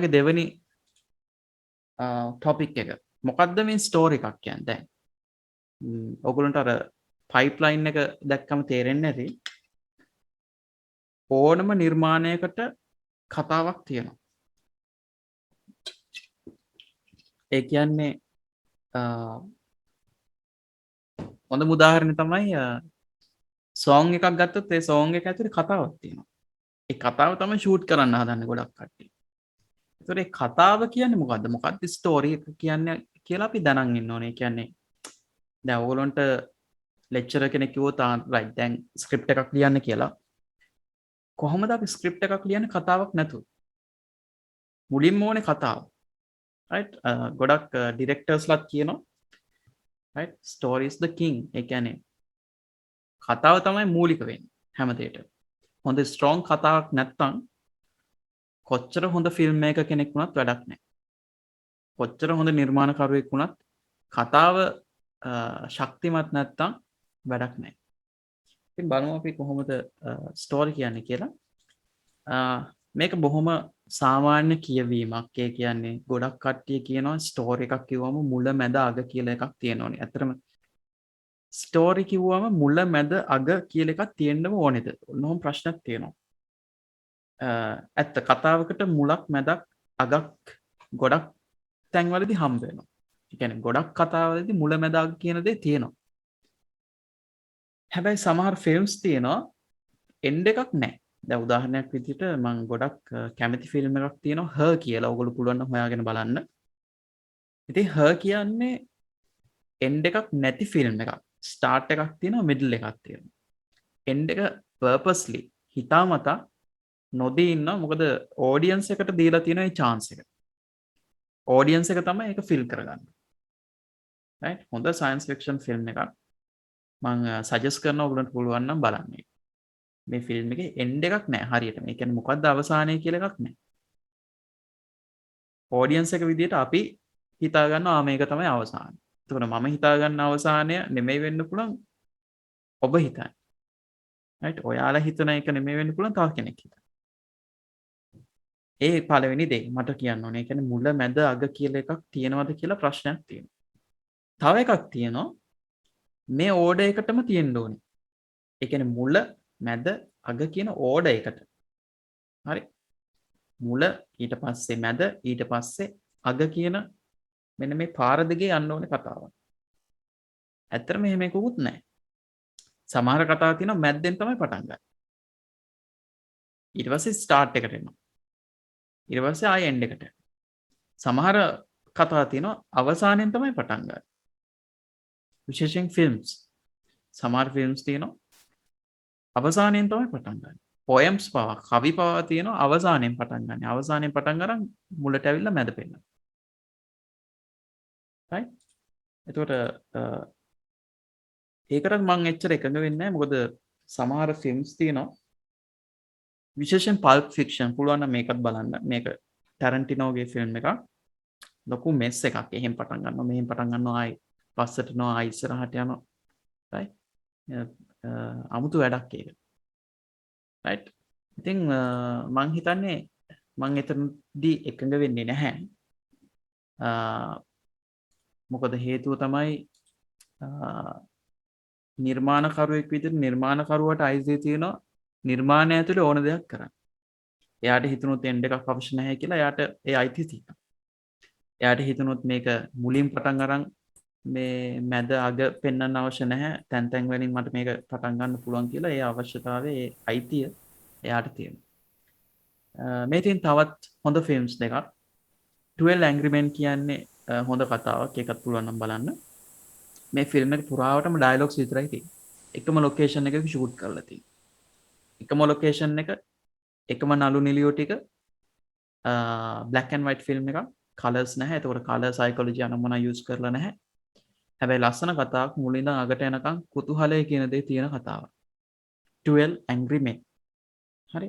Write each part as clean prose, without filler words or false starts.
මගේ දෙවනි ටොපික් එක. මොකක්ද මේ ස්ටෝරි එකක් කියන්නේ දැන්. ඔයගොල්ලන්ට අර පයිප්ලයින් එක දැක්කම තේරෙන්නේ නැති ඕනම නිර්මාණයකට කතාවක් තියෙනවා. ඒ කියන්නේ හොඳ උදාහරණය තමයි සෝං එකක් ගත්තොත් ඒ සෝං එක ඇතුලේ කතාවක් තියෙනවා. ඒ කතාව තමයි ෂූට් කරන්න හදන්නේ ගොඩක් කට්ටිය. ඒතකොට ඒ කතාව කියන්නේ මොකද්ද? මොකක්ද ස්ටෝරි එක කියන්නේ කියලා අපි දැනන් ඉන්න ඕනේ. ඒ කියන්නේ දැන් ඕගොල්ලන්ට ලෙක්චරර් කෙනෙක් කිව්වොත් රයිට් දැන් ස්ක්‍රිප්ට් එකක් ලියන්න කියලා. කොහොමද අපි ස්ක්‍රිප්ට් එකක් ලියන්නේ කතාවක් නැතුව? මුලින්ම ඕනේ කතාව. රයිට් ගොඩක් ඩිරෙක්ටර්ස්ලාත් කියනවා රයිට් ස්ටෝරි ඉස් ද කිං. ඒ කියන්නේ කතාව තමයි මූලික වෙන්නේ හැම දෙයකටම. හොඳ ස්ට්‍රෝං කතාවක් නැත්නම් කොච්චර හොඳ ෆිල්ම් මේකර් කෙනෙක් වුණත් වැඩක් නැහැ. කොච්චර හොඳ නිර්මාණකරුවෙක් වුණත් කතාව ශක්තිමත් නැත්නම් වැඩක් නැහැ. ඉතින් බලමු අපි කොහොමද ස්ටෝරි කියන්නේ කියලා. මේක බොහොම සාමාන්‍ය කියවීමක්. ඒ කියන්නේ ගොඩක් කට්ටිය කියනවා ස්ටෝරි එකක් කිව්වම මුල මැද අග කියලා එකක් තියෙනෝනේ. ඇත්තටම ස්ටෝරි කිව්වම මුල මැද අග කියලා එකක් තියෙන්නම ඕනේද? ඔන්නෝම ප්‍රශ්නක් තියෙනවා. ඇත්ත කතාවකට මුලක් මැදක් අගක් ගොඩක් තැන්වලදී හම්බ වෙනවා. ඒ කියන්නේ ගොඩක් කතාවලදී මුල මැද අග කියන දේ තියෙනවා. හැබැයි සමහර ෆිල්ම්ස් තියෙනවා එන්ඩ් එකක් නැහැ. දැන් උදාහරණයක් විදිහට මම ගොඩක් කැමති ෆිල්ම් එකක් තියෙනවා හර් කියලා. ඔයගොල්ලෝ පුළුවන් නම් හොයාගෙන බලන්න. ඉතින් හර් කියන්නේ එන්ඩ් එකක් නැති ෆිල්ම් එකක්. ස්ටාර්ට් එකක් තියෙනවා මිඩල් එකක් තියෙනවා. එන්ඩ් එක පර්පස්ලි හිතාමතා නොදී ඉන්නවා. මොකද ඔඩියන්ස් එකට දීලා තියෙන ඒ chance එක. ඔඩියන්ස් එක තමයි ඒක ෆිල් කරගන්නේ. රයිට් හොඳ සයන්ස් ෆික්ෂන් ෆිල්ම් එකක්. මම සජෙස්ට් කරනවා ඔයගොල්ලන්ට පුළුවන් නම් බලන්න. මේ ෆිල්ම් එකේ එන්ඩ් එකක් නැහැ හරියට. මේ කියන්නේ මොකද්ද අවසානය කියලා එකක් නැහැ. ඔඩියන්ස් එක විදිහට අපි හිතා ගන්නවා මේක තමයි අවසානය. එතකොට මම හිතා ගන්න අවසානය නෙමෙයි වෙන්න පුළුවන් ඔබ හිතන්නේ. රයිට් ඔයාලා හිතන එක නෙමෙයි වෙන්න පුළුවන් තව කෙනෙක් හිතන. ඒ පළවෙනි දේ මට කියන්න ඕනේ. ඒ කියන්නේ මුල මැද අග කියලා එකක් තියෙනවද කියලා ප්‍රශ්නයක් තියෙනවා. තව එකක් තියෙනවා මේ ඕඩර් එකටම තියෙන්න ඕනේ. ඒ කියන්නේ මුල මැද අග කියන ඕඩර් එකට. හරි. මුල ඊට පස්සේ මැද ඊට පස්සේ අග කියන මෙන්න මේ පාර දිගේ යන්න ඕනේ කතාවක්. ඇත්තටම එහෙම එකකුත් නැහැ. සමහර කතා තියෙනවා මැද්දෙන් තමයි පටන් ගන්න. ඊට පස්සේ ස්ටාර්ට් එකට එනවා. ඊට පස්සේ ආයෙ එන්ඩ් එකට. සමහර කතා තියෙනවා අවසානයෙන් තමයි පටන් ගන්න. විශේෂයෙන් ෆිල්ම්ස්. සමහර ෆිල්ම්ස් තියෙනවා අවසානයෙන් තමයි පටන් ගන්න. පොයම්ස් පවා කවි පවා තියෙනවා අවසානයෙන් පටන් ගන්න. අවසානයෙන් පටන් අරන් මුලට ඇවිල්ලා මැද පෙන්නන. right? එතකොට ඒකට මම එච්චර එකඟ වෙන්නේ නැහැ. මොකද සමහර ෆිල්ම්ස් තියෙනවා විශේෂයෙන් පල්ප් ෆික්ෂන් පුළුවන් නම් මේකත් බලන්න. මේක ටැරන්ටිනෝගේ ෆිල්ම් එකක්. ලොකු මෙස් එකක්. එහෙන් පටන් ගන්නවා මෙහෙන් පටන් ගන්නවා ආයි පස්සට යනවා ආයි ඉස්සරහට යනවා. right? අමුතු වැඩක් ඒක. right? ඉතින් මං හිතන්නේ මං එතනදී එකඟ වෙන්නේ නැහැ. මොකද හේතුව තමයි නිර්මාණකරුවෙක් විදිහට නිර්මාණකරුවට අයිතිය තියෙනවා නිර්මාණය ඇතුලේ ඕන දෙයක් කරන්න. එයාට හිතුනොත් එන්ඩ් එකක් අවශ්‍ය නැහැ කියලා එයාට ඒ අයිතිය තියෙනවා. එයාට හිතුනොත් මේක මුලින් පටන් අරන් මේ මැද අග පෙන්වන්න අවශ්‍ය නැහැ. තැන් තැන් වලින් මට මේක පටන් ගන්න පුළුවන් කියලා ඒ අවශ්‍යතාවයේ ඒ අයිතිය එයාට තියෙනවා. මේ තියෙන තවත් හොඳ ෆිල්ම්ස් දෙකක්. 12 Angry Men කියන්නේ හොඳ කතාවක්. ඒකත් පුළුවන් නම් බලන්න. මේ ෆිල්ම් එක පුරාවටම ඩයලොග්ස් විතරයි තියෙන්නේ. එකම ලොකේෂන් එකක ෂූට් කරලා තියෙන්නේ. එකම ලොකේෂන් එක එකම නළු නිලියෝ ටික black and white ෆිල්ම් එකක්. කලර්ස් නැහැ. ඒතකොට කලර් සයිකොලොජි අනම්මන යූස් කරලා නැහැ. හැබැයි ලස්සන කතාවක් මුලින් ඉඳන් අගට යනකම් කුතුහලය කියන දේ තියෙන කතාවක්. 12 Angry Men. හරි.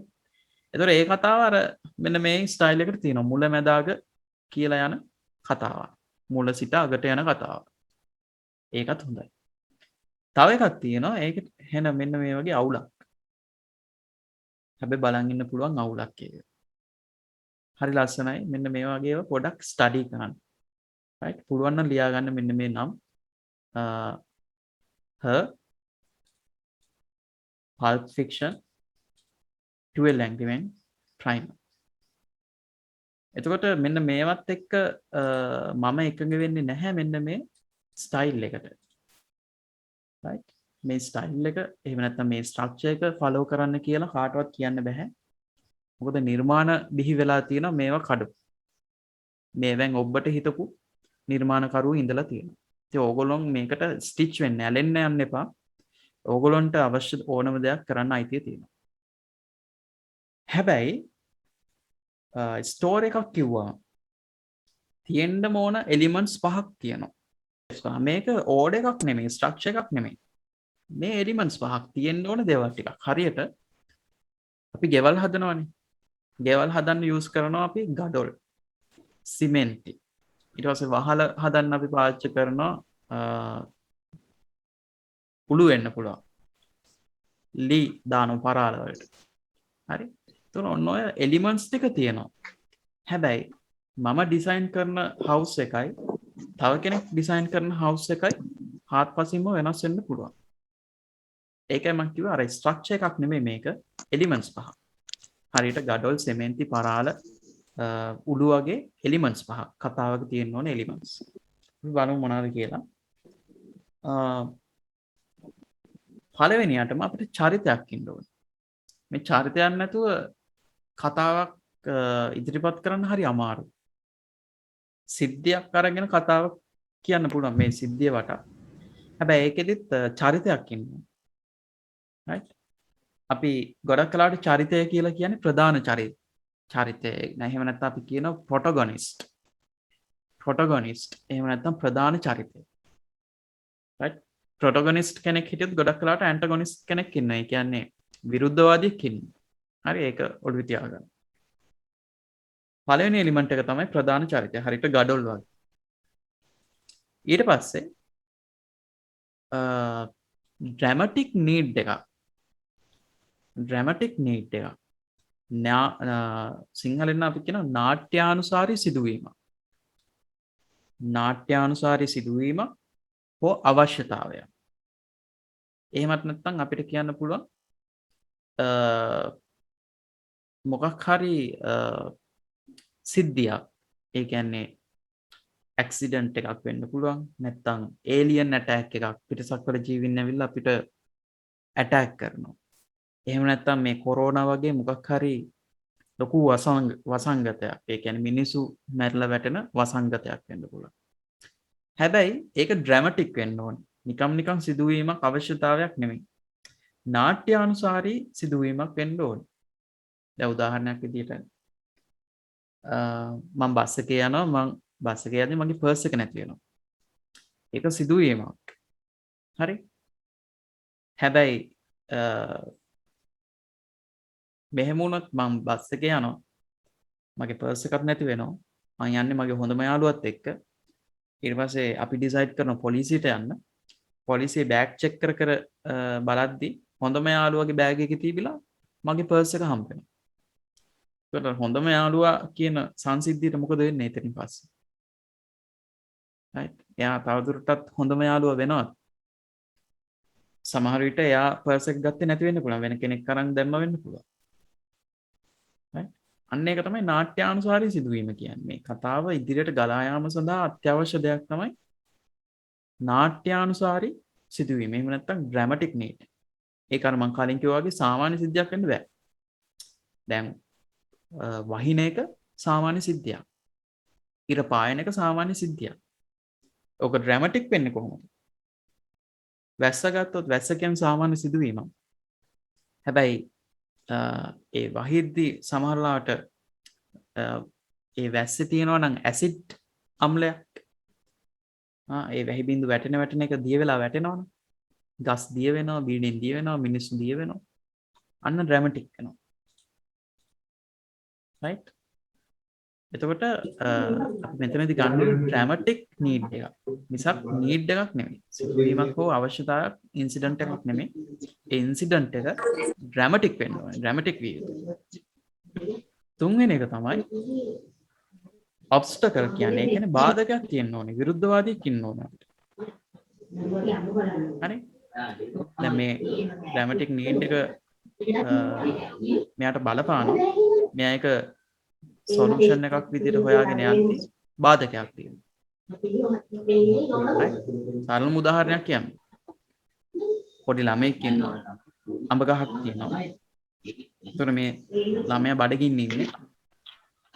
එතකොට ඒ කතාව අර මෙන්න මේ ස්ටයිල් එකට තියෙනවා. මුල මැද අග කියලා යන කතාවක්. මුල සිට අගට යන කතාවක්. ඒකත් හොඳයි. තව එකක් තියෙනවා. ඒක එහෙනම් මෙන්න මේ වගේ අවුලක්. හැබැයි බලන් ඉන්න පුළුවන් අවුලක් ඒක. හරි ලස්සනයි. මෙන්න මේ වගේ ඒවා පොඩක් ස්ටඩි කරන්න. right? පුළුවන් නම් ලියා ගන්න මෙන්න මේ නම්. her Pulp Fiction 12 Angry Men Primer. එතකොට මෙන්න මේවත් එක්ක මම එකඟ වෙන්නේ නැහැ මෙන්න මේ ස්ටයිල් එකට. right? මේ ස්ටයිල් එක එහෙම නැත්නම් මේ ස්ට්‍රක්චර් එක ෆලෝ කරන්න කියලා කාටවත් කියන්න බෑ. මොකද නිර්මාණ බිහි වෙලා තියෙනවා මේවා කඩු. මේ දැන් ඔබට හිතපු නිර්මාණකරුවෝ ඉඳලා තියෙනවා. ඉතින් ඕගොල්ලෝ මේකට ස්ටිච් වෙන්න ඇලෙන්න යන්න එපා. ඕගොල්ලන්ට අවශ්‍ය ඕනම දෙයක් කරන්න අයිතිය තියෙනවා. හැබැයි ස්ටෝර් එකක් කිව්වා තියෙන්න ඕන එලිමන්ට්ස් පහක් තියෙනවා. මේක ඕඩර් එකක් නෙමෙයි ස්ට්‍රක්චර් එකක් නෙමෙයි. මේ එලිමන්ට්ස් පහක් තියෙන්න ඕන දේවල් ටිකක්. හරියට අපි ගෙවල් හදනවනේ. ගෙවල් හදන්න යූස් කරනවා අපි ගඩොල්, සිමෙන්ති. ඊට පස්සේ වහල හදන්න අපි පාවිච්චි කරනවා උළු වෙන්න පුළුවන්. ලී දාන පරාල වලට. හරි. එතකොට ඔන්න ඔය එලිමන්ට්ස් ටික තියෙනවා. හැබැයි මම ඩිසයින් කරන හවුස් එකයි තව කෙනෙක් ඩිසයින් කරන හවුස් එකයි හාත්පසින්ම වෙනස් වෙන්න පුළුවන්. ඒකයි මම කිව්වා අර ස්ට්‍රක්චර් එකක් නෙමෙයි මේක එලිමන්ට්ස් පහ. හරියට ගඩොල්, සෙමෙන්ති, පරාල, උළු වගේ එලිමන්ට්ස් පහ කතාවක තියෙන්න ඕන එලිමන්ට්ස්. අපි බලමු මොනවද කියලා. පළවෙනියටම අපිට චරිතයක් ඉන්න ඕනේ. මේ චරිතයක් නැතුව කතාවක් ඉදිරිපත් කරන්න හරි අමාරුයි. සිද්ධියක් අරගෙන කතාවක් කියන්න පුළුවන් මේ සිද්ධිය වටා. හැබැයි ඒකෙදිත් චරිතයක් ඉන්නවා. right? අපි ගොඩක් කලාවට චරිතය කියලා කියන්නේ ප්‍රධාන චරිතය. එහෙම නැත්නම් අපි කියනවා ප්‍රොටගොනිස්ට්. ප්‍රොටගොනිස්ට් එහෙම නැත්නම් ප්‍රධාන චරිතය. right? ප්‍රොටගොනිස්ට් කෙනෙක් හිටියොත් ගොඩක් කලාවට ඇන්ටගොනිස්ට් කෙනෙක් ඉන්නවා. ඒ කියන්නේ විරුද්ධවාදියෙක් ඉන්නවා. හරි ඒක ඔළුවේ තියාගන්න. පළවෙනි එලිමන්ට් එක තමයි ප්‍රධාන චරිතය. හරියට ගඩොල් වගේ. ඊට පස්සේ ඩ්‍රැමැටික් නීඩ් එකක්. ඩ්‍රැමැටික් නීඩ් එකක්. සිංහලෙන් අපි කියන නාට්‍යානුසාරී සිදුවීම. නාට්‍යානුසාරී සිදුවීම හෝ අවශ්‍යතාවය. එහෙමත් නැත්නම් අපිට කියන්න පුළුවන් මොකක් හරි සිද්ධියක්. ඒ කියන්නේ ඇක්සිඩන්ට් එකක් වෙන්න පුළුවන්. නැත්නම් ඒලියන් ඇටැක් එකක් පිටසක්වල ජීවින් ඇවිල්ලා අපිට ඇටැක් කරනවා. එහෙම නැත්නම් මේ කොරෝනා වගේ මොකක් හරි ලොකු වසංගතයක්. ඒ කියන්නේ මිනිස්සු මැරිලා වැටෙන වසංගතයක් වෙන්න පුළුවන්. හැබැයි ඒක ඩ්‍රැමැටික් වෙන්න ඕනේ. නිකම් සිදුවීමක් අවශ්‍යතාවයක් නෙමෙයි. නාට්‍යානුසාරී සිදුවීමක් වෙන්න ඕනේ. දැන් උදාහරණයක් විදිහට මම බස් එකේ යනවා. මම බස් එකේ යද්දි මගේ පර්ස් එක නැති වෙනවා. ඒක සිදුවීමක්. හරි? හැබැයි මෙහෙම වුණොත් මම බස් එකේ යනවා. මගේ පර්ස් එකක් නැති වෙනවා. මම යන්නේ මගේ හොඳම යාළුවත් එක්ක. ඊට පස්සේ අපි ඩිසයිඩ් කරනවා පොලිසියට යන්න. පොලිසියේ බෑග් චෙක් කර බලද්දි හොඳම යාළුවාගේ බෑග් එකේ තිබිලා මගේ පර්ස් එක හම්බ වෙනවා. ඒකට හොඳම යාළුවා කියන සංසිද්ධියට මොකද වෙන්නේ එතනින් පස්සේ? right? එයා තවදුරටත් හොඳම යාළුවා වෙනවා. සමහර විට එයා පර්ස් එක ගත්තේ නැති වෙන්න පුළුවන්. වෙන කෙනෙක් අරන් දැම්ම වෙන්න පුළුවන්. right? අන්න ඒක තමයි නාට්‍යානුසාරී සිදුවීම කියන්නේ. මේ කතාව ඉදිරියට ගලා යාම සඳහා අත්‍යවශ්‍ය දෙයක් තමයි නාට්‍යානුසාරී සිදුවීම. එහෙම නැත්නම් ඩ්‍රැමැටික් නීඩ්. ඒක අර මම කලින් කිව්වා වගේ සාමාන්‍ය සිද්ධියක් වෙන්න බෑ. දැන් වහින එක සාමාන්‍ය සිද්ධියක්. ඉර පායන එක සාමාන්‍ය සිද්ධියක්. ඕක ඩ්‍රැමැටික් වෙන්නේ කොහොමද? වැස්ස ගත්තොත් වැස්ස කියන්නේ සාමාන්‍ය සිදුවීමක්. හැබැයි ඒ වහිද්දි සමහරලාට ඒ වැස්සේ තියෙනවා නම් ඇසිඩ් අම්ලයක්. ඒ වැහි බින්දු වැටෙන එක දිය වෙලා වැටෙනවනේ. ගස් දිය වෙනවා, බිල්ඩින් දිය වෙනවා, මිනිස්සු දිය වෙනවා. අන්න ඩ්‍රැමැටික් වෙනවා. right? එතකොට අපි මෙතනදී ගන්න ඩ්‍රැමැටික් නීඩ් එකක්. මිසක් නීඩ් එකක් නෙමෙයි. සිදුවීමක් හෝ අවශ්‍යතාවයක් ඉන්සිඩන්ට් එකක් නෙමෙයි. ඒ ඉන්සිඩන්ට් එක ඩ්‍රැමැටික් වෙන්න ඕනේ. ඩ්‍රැමැටික් විය යුතුයි. තුන්වෙනි එක තමයි ඔබ්ස්ටකල් කියන්නේ. ඒ කියන්නේ බාධකයක් තියෙන්න ඕනේ. විරුද්ධවාදියෙක් ඉන්න ඕනේ අපිට. හරි? දැන් මේ ඩ්‍රැමැටික් නීඩ් එක මෙයාට බලපානවා. මෙයා එක සොලියුෂන් එකක් විදිහට හොයාගෙන යද්දී බාධකයක් තියෙනවා. සරලම උදාහරණයක් කියන්න. පොඩි ළමයෙක් ඉන්නවා. අඹ ගහක් තියෙනවා. ඒතර මේ ළමයා බඩගින්න ඉන්නේ.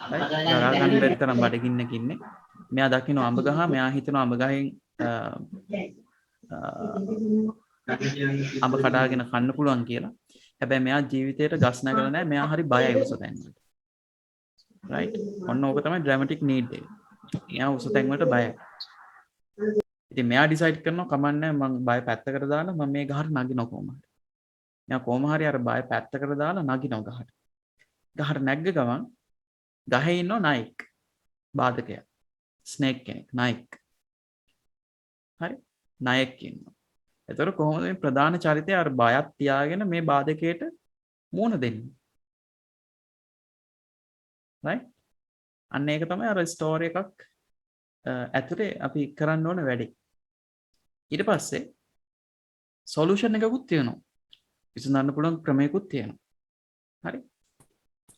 දරා ගන්න බැරි තරම් බඩගින්නක ඉන්නේ. මෙයා දකින්න අඹ ගහ, මෙයා හිතනවා අඹ ගහෙන් අඹ කඩාගෙන කන්න පුළුවන් කියලා. හැබැයි මෙයා ජීවිතේට ගස් නැගලා නැහැ. මෙයා හරි බයයි උස තැන් වලට. රයිට්? ඔන්න ඕක තමයි ඩ්‍රැමැටික් නීඩ් එක. එයා උස තැන් වලට බයයි. ඉතින් මෙයා ඩිසයිඩ් කරනවා කමන්නේ මම බය පැත්තකට දාලා මම මේ ගහට නගිනවා කොහොම හරි. මෙයා කොහොම හරි අර බය පැත්තකට දාලා නගිනවා ගහට. ගහට නැග්ග ගමන් ගහේ ඉන්නව නයික්. බාධකයා. ස්නේක් කෙනෙක් නයික්. හරි? නයෙක් ඉන්නවා. එතකොට කොහොමද මේ ප්‍රධාන චරිතය අර බයත් තියාගෙන මේ බාධකයට මුහුණ දෙන්නේ? right? අන්න ඒක තමයි අර ස්ටෝරි එකක් ඇතුලේ අපි කරන්න ඕන වැඩේ. ඊට පස්සේ සොලියුෂන් එකකුත් තියෙනවා. විසඳන්න පුළුවන් ක්‍රමයකුත් තියෙනවා. හරි?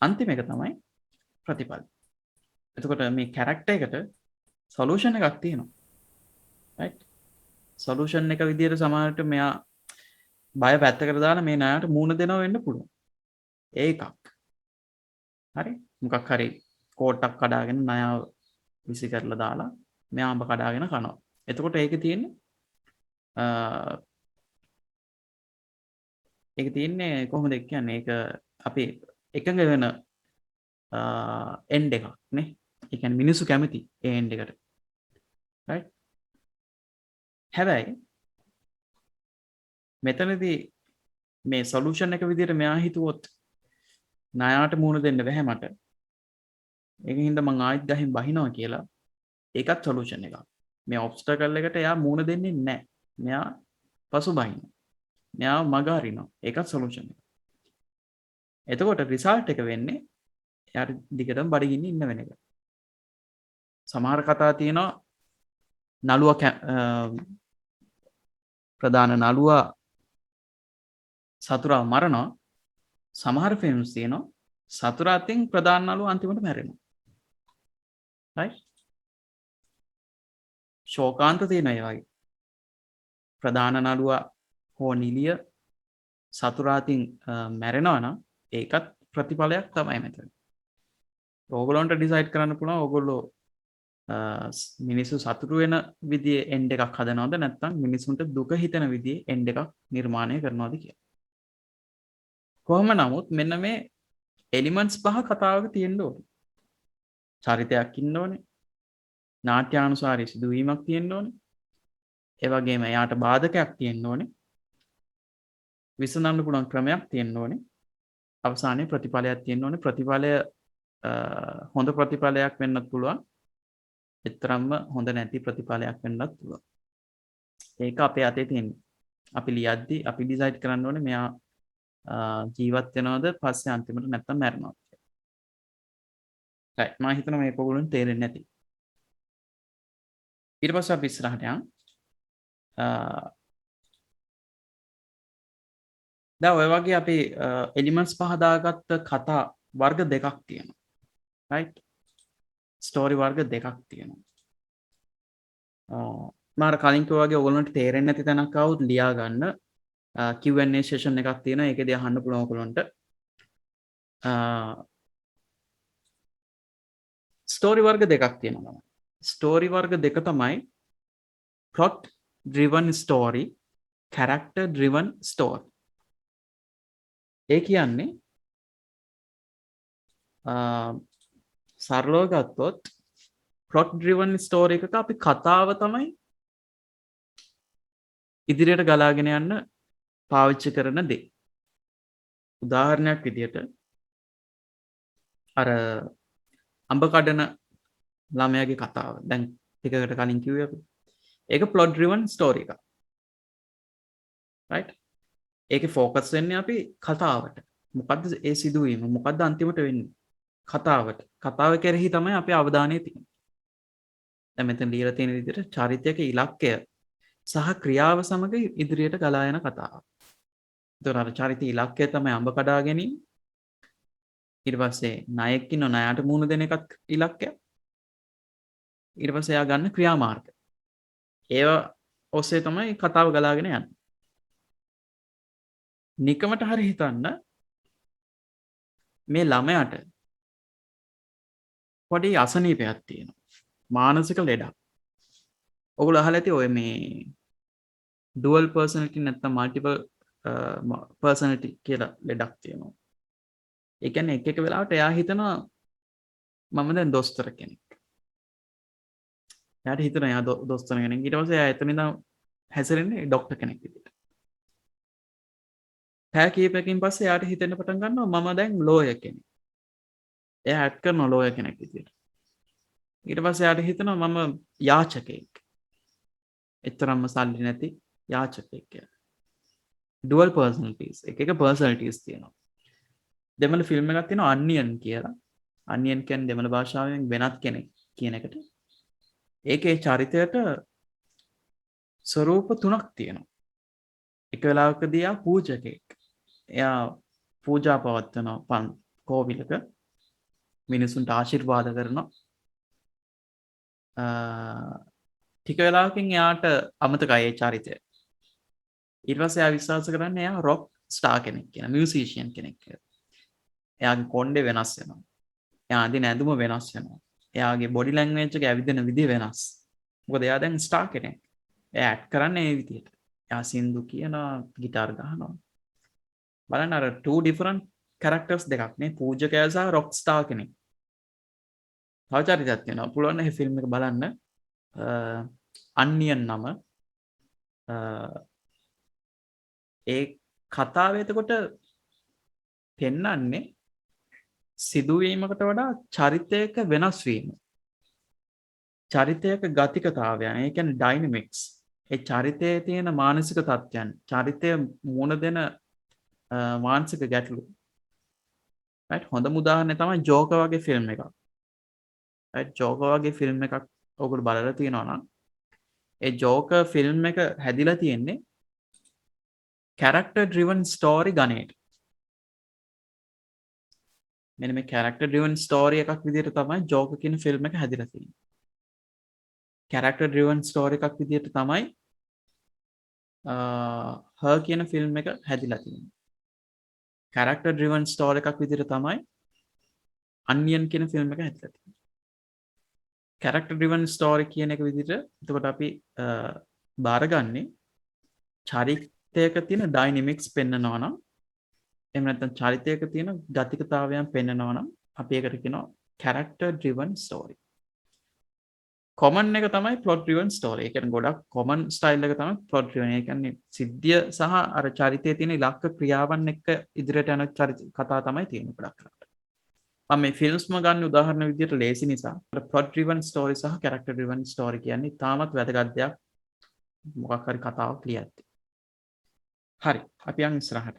අන්තිම එක තමයි ප්‍රතිඵල. එතකොට මේ කැරක්ටර් එකට සොලියුෂන් එකක් තියෙනවා. right? සොලියුෂන් එක විදිහට සමහරට මෙයා බය පැත්තකට දාලා මේ ණයට මූණ දෙනව වෙන්න පුළුවන්. ඒ එකක්. හරි? මොකක් හරි කෝට්ටක් කඩාගෙන ණයව විසි කරලා දාලා මෙයා අඹ කඩාගෙන කනවා. එතකොට ඒකේ තියෙන්නේ ඒක තියෙන්නේ කොහොමද කියන්නේ? ඒක අපි එකඟ වෙන එන්ඩ් එකක් නේ. ඒ කියන්නේ මිනිස්සු කැමති ඒ එන්ඩ් එකට. right? හැබැයි මෙතනදී මේ සොලියුෂන් එක විදිහට මෙයා හිතුවොත් ණයට මූණ දෙන්න බැහැ මට. ඒකින් හින්දා මං ආයෙත් ගහින් බහිනවා කියලා. ඒකත් සොලියුෂන් එකක්. මේ ඔබ්ස්ටකල් එකට එයා මූණ දෙන්නේ නැහැ. මෙයා පසුබහිනවා. මෙයා මග අරිනවා. ඒකත් සොලියුෂන් එක. එතකොට රිසල්ට් එක වෙන්නේ එයාට දිගටම බඩගින්න ඉන්න වෙන එක. සමහර කතා තියෙනවා නළුවා ප්‍රධාන නළුවා සතුරා මරනවා. සමහර ෆිල්ම්ස් තියෙනවා සතුරා අතින් ප්‍රධාන නළුවා අන්තිමට මැරෙනවා. right? ශෝකාන්ත තියෙනවා ඒ වගේ. ප්‍රධාන නළුවා හෝ නිලිය සතුරා අතින් මැරෙනවා නම් ඒකත් ප්‍රතිඵලයක් තමයි මෙතන. ඕගොල්ලන්ට ඩිසයිඩ් කරන්න පුළුවන් ඕගොල්ලෝ මිනිස්සු සතුටු වෙන විදිහේ එන්ඩ් එකක් හදනවද නැත්නම් මිනිසුන්ට දුක හිතෙන විදිහේ එන්ඩ් එකක් නිර්මාණය කරනවද කියලා. කොහොම නමුත් මෙන්න මේ එලිමන්ට්ස් පහ කතාවක තියෙන්න ඕනේ. චරිතයක් ඉන්න ඕනේ. නාට්‍යානුසාරී සිදුවීමක් තියෙන්න ඕනේ. ඒ වගේම එයාට බාධකයක් තියෙන්න ඕනේ. විසඳන්න පුළුවන් ක්‍රමයක් තියෙන්න ඕනේ. අවසානයේ ප්‍රතිඵලයක් තියෙන්න ඕනේ. ප්‍රතිඵලය හොඳ ප්‍රතිඵලයක් වෙන්නත් පුළුවන්. එතරම්ම හොඳ නැති ප්‍රතිඵලයක් වෙන්නත් පුළුවන්. ඒක අපේ අතේ තියෙන්නේ. අපි ලියද්දි අපි ඩිසයිඩ් කරන්න ඕනේ මෙයා ජීවත් වෙනවද පස්සේ අන්තිමට නැත්තම් මැරෙනවද කියලා. right මම හිතනවා මේක ඔයගොල්ලන්ට තේරෙන්නේ නැති. ඊට පස්සේ අපි ඉස්සරහට යන් දැන් ඔය වගේ අපි එලිමන්ට්ස් පහ දාගත්ත කතා වර්ග දෙකක් තියෙනවා. right ස්ටෝරි වර්ග දෙකක් තියෙනවා. මාර කලින් කිව්වා වගේ ඔයගොල්ලන්ට තේරෙන්නේ නැති තැනක් ආවොත් ලියා ගන්න. Q&A session එකක් තියෙනවා. ඒකේදී අහන්න පුළුවන් ඔයගොල්ලන්ට. ස්ටෝරි වර්ග දෙකක් තියෙනවා. ස්ටෝරි වර්ග දෙක තමයි plot driven story, character driven story. ඒ කියන්නේ සරලව ගත්තොත් plot driven story එකක අපි කතාව තමයි ඉදිරියට ගලාගෙන යන්න පාවිච්චි කරන දේ. උදාහරණයක් විදියට අර අඹ කඩන ළමයාගේ කතාව. දැන් ටිකකට කලින් කිව්වේ අපි. ඒක plot driven story එකක්. right? ඒකේ ફોකස් වෙන්නේ අපි කතාවට. මොකද්ද ඒ සිදුවීම? මොකද්ද අන්තිමට වෙන්නේ? කතාවට. කතාව කෙරෙහි තමයි අපේ අවධානය තියෙන්නේ. දැන් මෙතන ලියලා තියෙන විදිහට චරිතයක ඉලක්කය සහ ක්‍රියාව සමග ඉදිරියට ගලා යන කතාවක්. එතකොට අර චරිතයේ ඉලක්කය තමයි අඹ කඩා ගැනීම. ඊට පස්සේ ණයෙක් ඉන්නව ණයට මුහුණ දෙන එකත් ඉලක්කයක්. ඊට පස්සේ එයා ගන්න ක්‍රියාමාර්ග. ඒවා ඔස්සේ තමයි කතාව ගලාගෙන යන්නේ. නිකමට හරි හිතන්න මේ ළමයාට පොඩි අසනීපයක් තියෙනවා. මානසික ලෙඩක්. ඔගොල්ලෝ අහලා ඇති ඔය මේ ඩුවල් පර්සනැලිටි නැත්නම් මල්ටිපල් පර්සනැලිටි කියලා ලෙඩක් තියෙනවා. ඒ කියන්නේ එක එක වෙලාවට එයා හිතනවා මම දැන් දොස්තර කෙනෙක්. එයාට හිතෙනවා එයා දොස්තර කෙනෙක්. ඊට පස්සේ එයා එතන ඉඳන් හැසිරෙන්නේ ඩොක්ටර් කෙනෙක් විදිහට. පැය කීපයකින් පස්සේ එයාට හිතෙන්න පටන් ගන්නවා මම දැන් ලෝයර් කෙනෙක්. එයා ඇක්ට් කරනවා ලෝයර් කෙනෙක් විදිහට. ඊට පස්සේ එයාට හිතෙනවා මම යාචකයෙක්. එතරම්ම සල්ලි නැති යාචකයෙක් කියලා. ඩුවල් පර්සනැලිටිස් එක එක පර්සනැලිටිස් තියෙනවා. දෙමළ ෆිල්ම් එකක් තියෙනවා අන්නියන් කියලා. අන්නියන් කියන්නේ දෙමළ භාෂාවෙන් වෙනත් කෙනෙක් කියන එකට. ඒකේ චරිතයට ස්වරූප තුනක් තියෙනවා. එක වෙලාවකදී එයා පූජකෙක්. එයා පූජා පවත්වනවා කෝවිලක. මිනිසුන්ට ආශිර්වාද කරනවා. ටික වෙලාවකින් එයාට අමතකයි ඒ චරිතය. ඊට පස්සේ එයා විශ්වාස කරන්නේ එයා රොක් ස්ටාර් කෙනෙක් කියලා, මියුසිෂියන් කෙනෙක් කියලා. එයාගේ කොණ්ඩේ වෙනස් වෙනවා. එයා අඳින ඇඳුම වෙනස් වෙනවා. එයාගේ බොඩි ලැන්ග්වේජ් එක ඇවිදින විදිය වෙනස්. මොකද එයා දැන් ස්ටාර් කෙනෙක්. එයා ඇක්ට් කරන්නේ ඒ විදියට. එයා සින්දු කියනවා, ගිටාර් ගහනවා. බලන්න අර two different characters දෙකක් නේ. පූජකයා සහ රොක් ස්ටාර් කෙනෙක්. තව චරිතයක් තියෙනවා. පුළුවන් නම් මේ ෆිල්ම් එක බලන්න. අන්නියන් නම ඒ කතාව එතකොට පෙන්වන්නේ සිදුවීමකට වඩා චරිතයක වෙනස් වීම. චරිතයක ගතිකතාවයන්, ඒ කියන්නේ ඩයිනමික්ස්. ඒ චරිතයේ තියෙන මානසික තත්ත්වයන්, චරිතය මුණ දෙන මානසික ගැටලු. රයිට් හොඳම උදාහරණය තමයි ජෝකර් වගේ ෆිල්ම් එකක්. රයිට් ජෝකර් වගේ ෆිල්ම් එකක් ඔයගොල්ලෝ බලලා තියෙනවා නම් ඒ ජෝකර් ෆිල්ම් එක හැදිලා තියෙන්නේ character driven story ගණයට. මෙන්න මේ character driven story එකක් විදිහට තමයි ජෝකර් කියන ෆිල්ම් එක හැදිලා තියෙන්නේ. character driven story එකක් විදිහට තමයි her කියන ෆිල්ම් එක හැදිලා තියෙන්නේ. character driven story එකක් විදිහට තමයි onion කියන ෆිල්ම් එක හැදිලා තියෙන්නේ. character driven story කියන එක විදිහට එතකොට අපි බාරගන්නේ චරිතයක තියෙන dynamics පෙන්නනවා නම් එහෙම නැත්නම් චරිතයක තියෙන ගතිකතාවයන් පෙන්නනවා නම් අපි ඒකට කියනවා character driven story. common එක තමයි plot driven story. ඒ කියන්නේ ගොඩක් common style එක තමයි plot driven. ඒ කියන්නේ සිද්ධිය සහ අර චරිතයේ තියෙන ඉලක්ක ක්‍රියාවන් එක්ක ඉදිරියට යන කතා තමයි තියෙන්නේ ගොඩක් කරලා. මම මේ ෆිල්ම්ස්ම ගන්න උදාහරණ විදිහට ලේසි නිසා plot driven story සහ character driven story කියන්නේ තාමත් වැදගත් දෙයක් මොකක් හරි කතාවක් ලියද්දී. හරි අපි යන් ඉස්සරහට.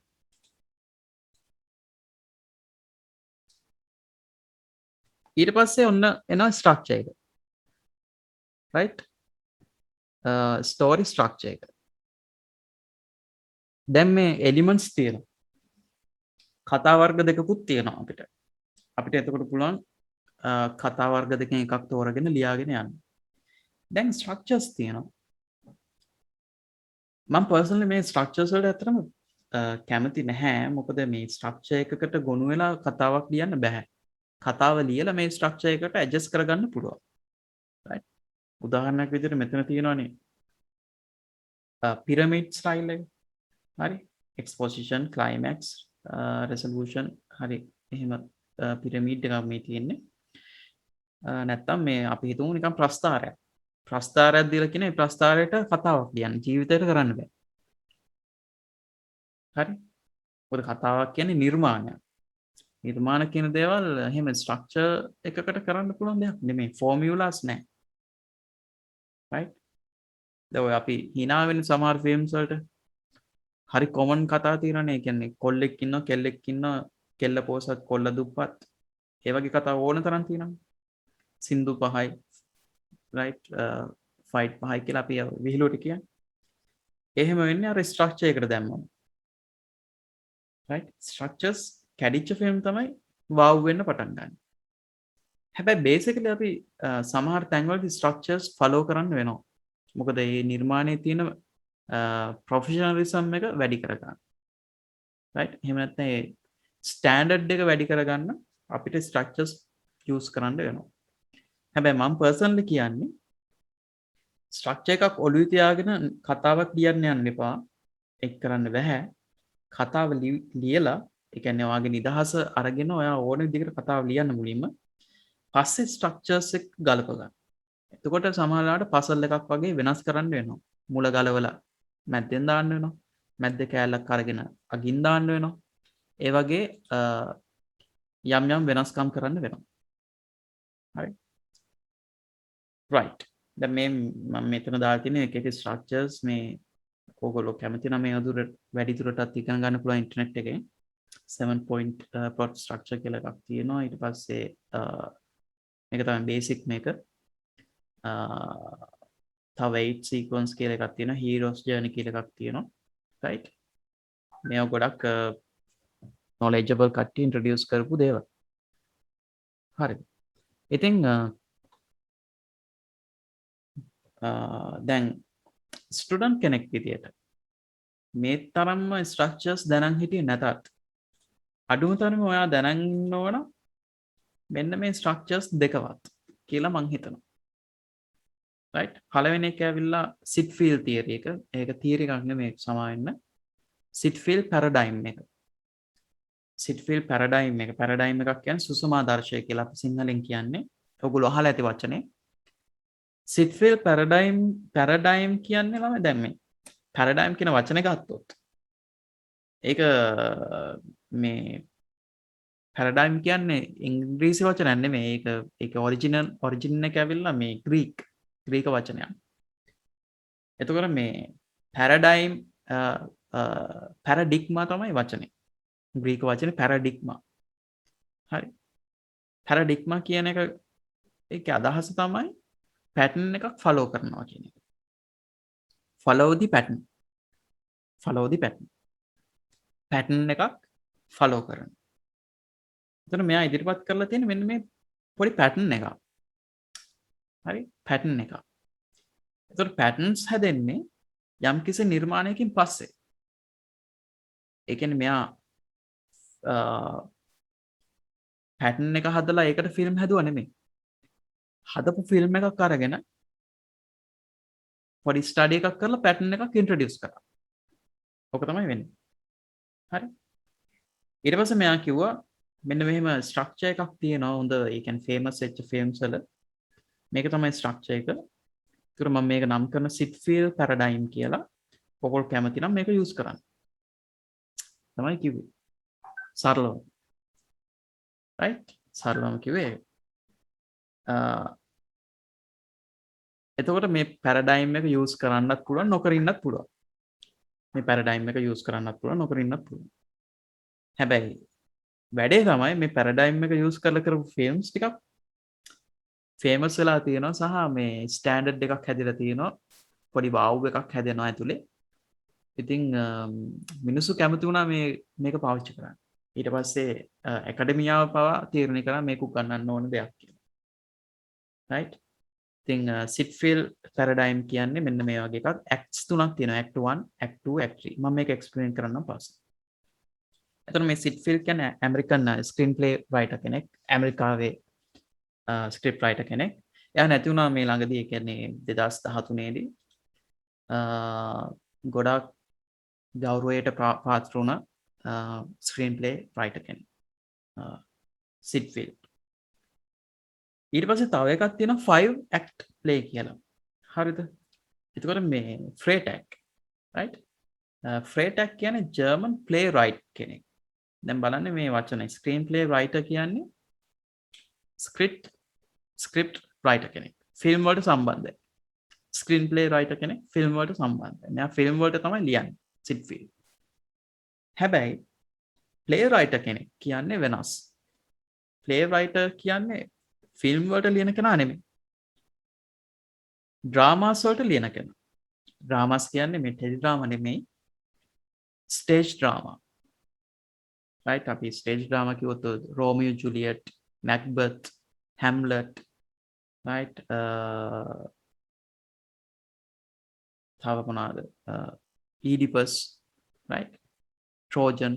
ඊට පස්සේ ඔන්න එනවා ස්ට්‍රක්චර් එක. right story structure එක. දැන් මේ elements තියෙනවා. කතා වර්ග දෙකකුත් තියෙනවා අපිට. අපිට එතකොට පුළුවන් කතා වර්ග දෙකෙන් එකක් තෝරගෙන ලියාගෙන යන්න. දැන් structures තියෙනවා. මම personally මේ structures වලට ඇත්තටම කැමති නැහැ. මොකද මේ structure එකකට ගොනු වෙලා කතාවක් ලියන්න බෑ. කතාව ලියලා මේ structure එකට adjust කරගන්න පුළුවන්. right උදාහරණයක් විදිහට මෙතන තියෙනවානේ pyramid style එක. හරි exposition climax resolution හරි එහෙම pyramid එකක් මේ තියෙන්නේ. නැත්තම් මේ අපි හිතමු නිකන් ප්‍රස්තාරයක්. ප්‍රස්තාරයක් දීලා කියන මේ ප්‍රස්තාරයට කතාවක් ලියන්න ජීවිතේට කරන්න බෑ. හරි මොකද කතාවක් කියන්නේ නිර්මාණයක්. නිර්මාණ කියන දේවල් එහෙම ස්ට්‍රක්චර් එකකට කරන්න පුළුවන් දෙයක් නෙමෙයි. ෆෝමියුලාස් නැහැ. right දැන් ඔය අපි hina වෙන සමහර ෆිල්ම්ස් වලට හරි කොමන් කතා තියෙනනේ. ඒ කියන්නේ කොල්ලෙක් ඉන්නවා කෙල්ලෙක් ඉන්නවා කෙල්ල පොසත් කොල්ල දුප්පත් ඒ වගේ කතා ඕන තරම් තියෙනවා. සින්දු 5යි right ෆයිට් 5යි කියලා අපි විහිළුවට කියන්නේ. එහෙම වෙන්නේ අර ස්ට්‍රක්චර් එකට දැම්මම. right structures කැඩිච්ච ෆිල්ම් තමයි වාව් වෙන්න පටන් ගන්න. හැබැයි බේසිකලි අපි සමහර තැන්වලදී ස්ට්‍රක්චර්ස් ෆලෝ කරන්න වෙනවා. මොකද මේ නිර්මාණයේ තියෙන ප්‍රොෆෙෂනලිසම් එක වැඩි කරගන්න. right එහෙම නැත්නම් ඒ ස්ටෑන්ඩඩ් එක වැඩි කරගන්න අපිට ස්ට්‍රක්චර්ස් යූස් කරන්න වෙනවා. හැබැයි මම පර්සනලි කියන්නේ ස්ට්‍රක්චර් එකක් ඔළුවේ තියාගෙන කතාවක් ලියන්න යන්න එපා. ඒක කරන්න බෑ. කතාව ලියලා ඒ කියන්නේ ඔයාගේ නිදහස අරගෙන ඔයා ඕන විදිහකට කතාව ලියන්න මුලින්ම පස්සේ ස්ට්‍රක්චර්ස් එක ගලප ගන්න. එතකොට සමහරවිට පසල් එකක් වගේ වෙනස් කරන්න වෙනවා. මුල ගලවලා මැද්දෙන් දාන්න වෙනවා. මැද්ද කෑල්ලක් අරගෙන අගින් දාන්න වෙනවා. ඒ වගේ යම් යම් වෙනස්කම් කරන්න වෙනවා. හරි. right. දැන් මේ මම මෙතන දාලා තියෙන එක එක ස්ට්‍රක්චර්ස් මේ ඕගොල්ලෝ කැමති නම් මේ අදුර වැඩි දුරටත් ඉගෙන ගන්න පුළුවන් ඉන්ටර්නෙට් එකේ 7 point plot structure කියලා එකක් තියෙනවා. ඊට පස්සේ මේක තමයි බේසික් මේක. තව 8 sequence කියලා එකක් තියෙනවා. heroes journey කියලා එකක් තියෙනවා. right. මේවා ගොඩක් knowledgeable කට්ටිය introduce කරපු දේවල්. හරි. ඉතින් දැන් ස්ටුඩන්ට් කෙනෙක් විදියට මේ තරම්ම ස්ට්‍රක්චර්ස් දැනන් හිටියේ නැතත් අඩුම තරම ඔයා දැනන් ඉන්න ඕන මෙන්න මේ ස්ට්‍රක්චර්ස් දෙකවත් කියලා මං හිතනවා. right පළවෙනි එක ඇවිල්ලා සිට් ෆීල් තියරි එක. ඒක තියරි එකක් නෙමෙයි සමාවෙන්න. සිට් ෆීල් පැරඩයිම් එක. සිට් ෆීල් පැරඩයිම් එක. පැරඩයිම් එකක් කියන්නේ සුසමාදර්ශය කියලා අපි සිංහලෙන් කියන්නේ. ඔයගොල්ලෝ අහලා ඇති වචනේ. සිට් ෆීල් පැරඩයිම් කියන්නේ ළමයි දැන් මේ පැරඩයිම් කියන වචනේ ගත්තොත් ඒක මේ පැරඩයිම් කියන්නේ ඉංග්‍රීසි වචනයක් නෙමෙයි. ඒක ඔරිජින් එක ඇවිල්ලා මේ ග්‍රීක වචනයක්. එතකොට මේ පැරඩයිම් පැරඩිග්මා තමයි වචනේ. ග්‍රීක වචනේ පැරඩිග්මා. හරි. පැරඩිග්මා කියන එක ඒකේ අදහස තමයි පැටර්න් එකක් ෆලෝ කරනවා කියන එක. follow the pattern. පැටර්න් එකක් ෆලෝ කරන. එතන මෙයා ඉදිරිපත් කරලා තියෙන මෙන්න මේ පොඩි පැටර්න් එකක්. හරි පැටර්න් එකක්. එතකොට පැටර්න්ස් හැදෙන්නේ යම්කිසි නිර්මාණයකින් පස්සේ. ඒ කියන්නේ මෙයා පැටර්න් එක හදලා ඒකට ෆිල්ම් හැදුවා නෙමෙයි. හදපු ෆිල්ම් එකක් අරගෙන පොඩි ස්ටඩි එකක් කරලා පැටර්න් එකක් ඉන්ට්‍රොඩියුස් කරා. ඔක තමයි වෙන්නේ. හරි. ඊට පස්සේ මෙයා කිව්වා මෙන්න මෙහෙම ස්ට්‍රක්චර් එකක් තියෙනවා. හොඳ ඒ කියන්නේ ෆේමස් වෙච්ච ෆිල්ම්ස් වල මේක තමයි ස්ට්‍රක්චර් එක. ඒකට මම මේක නම් කරන සිට් ෆීල් පැරඩයිම් කියලා. ඔයගොල්ලෝ කැමති නම් මේක යූස් කරන්න. තමයි කිව්වේ. සරලව. right? සරලවම කිව්වේ. එතකොට මේ පැරඩයිම් එක යූස් කරන්නත් පුළුවන් නොකර ඉන්නත් පුළුවන්. මේ පැරඩයිම් එක යූස් කරන්නත් පුළුවන් නොකර ඉන්නත් පුළුවන්. හැබැයි වැඩේ තමයි මේ පැරඩයිම් එක යූස් කරලා කරපු ෆිල්ම්ස් ටිකක් ෆේමස් වෙලා තියෙනවා සහ මේ ස්ටෑන්ඩඩ් එකක් හැදිලා තියෙනවා. පොඩි වාව් එකක් හැදෙනවා ඇතුලේ. ඉතින් මිනිස්සු කැමති වුණා මේක පාවිච්චි කරන්න. ඊට පස්සේ ඇකඩමියාව පවා තීරණය කරා මේක උගන්වන්න ඕන දෙයක් කියලා. right? ඉතින් සිට් ෆීල් පැරඩයිම් කියන්නේ මෙන්න මේ වගේ එකක්. acts තුනක් තියෙනවා. act 1, act 2, act 3. මම මේක එක්ස්ප්ලেইন කරන්නම් පස්සේ. එතකොට මේ සිට් ෆීල් කියන්නේ ඇමරිකන් ස්ක්‍රීන් ප්ලේ රයිටර් කෙනෙක්. ඇමරිකාවේ ස්ක්‍රිප්ට් රයිටර් කෙනෙක්. එයා නැති වුණා මේ ළඟදී. ඒ කියන්නේ 2013 දී. ගොඩක් ගෞරවයට පාත්‍ර වුණ ස්ක්‍රීන් ප්ලේ රයිටර් කෙනෙක්. Seat feel. ඊට පස්සේ තව එකක් තියෙනවා 5 act play කියලා. හරිද? එතකොට මේ ෆ්‍රේටැක් right? ෆ්‍රේටැක් කියන්නේ ජර්මන් ප්ලේ රයිට් කෙනෙක්. දැන් බලන්න මේ වචනේ ස්ක්‍රීන් ප්ලේ රයිටර් කියන්නේ ස්ක්‍රිප්ට් රයිටර් කෙනෙක්. ෆිල්ම් වලට සම්බන්ධයි. ස්ක්‍රීන් ප්ලේ රයිටර් කෙනෙක් ෆිල්ම් වලට සම්බන්ධයි. මෙයා ෆිල්ම් වලට තමයි ලියන්නේ සිට් ෆීල්. හැබැයි ප්ලේ රයිටර් කෙනෙක් කියන්නේ වෙනස්. ප්ලේ රයිටර් කියන්නේ ෆිල්ම් වලට ලියන කෙනා නෙමෙයි. ඩ්‍රාමාස් වලට ලියන කෙනා. ඩ්‍රාමාස් කියන්නේ මේ ටෙලි ඩ්‍රාමා නෙමෙයි. Stage drama. right අපි ස්ටේජ් ඩ්‍රාමා කිව්වොත් රෝමියෝ ජුලියට්, මැක්බත්, හැම්ලට් right තව මොනවාද? ඊඩිපස් right ට්‍රෝජන්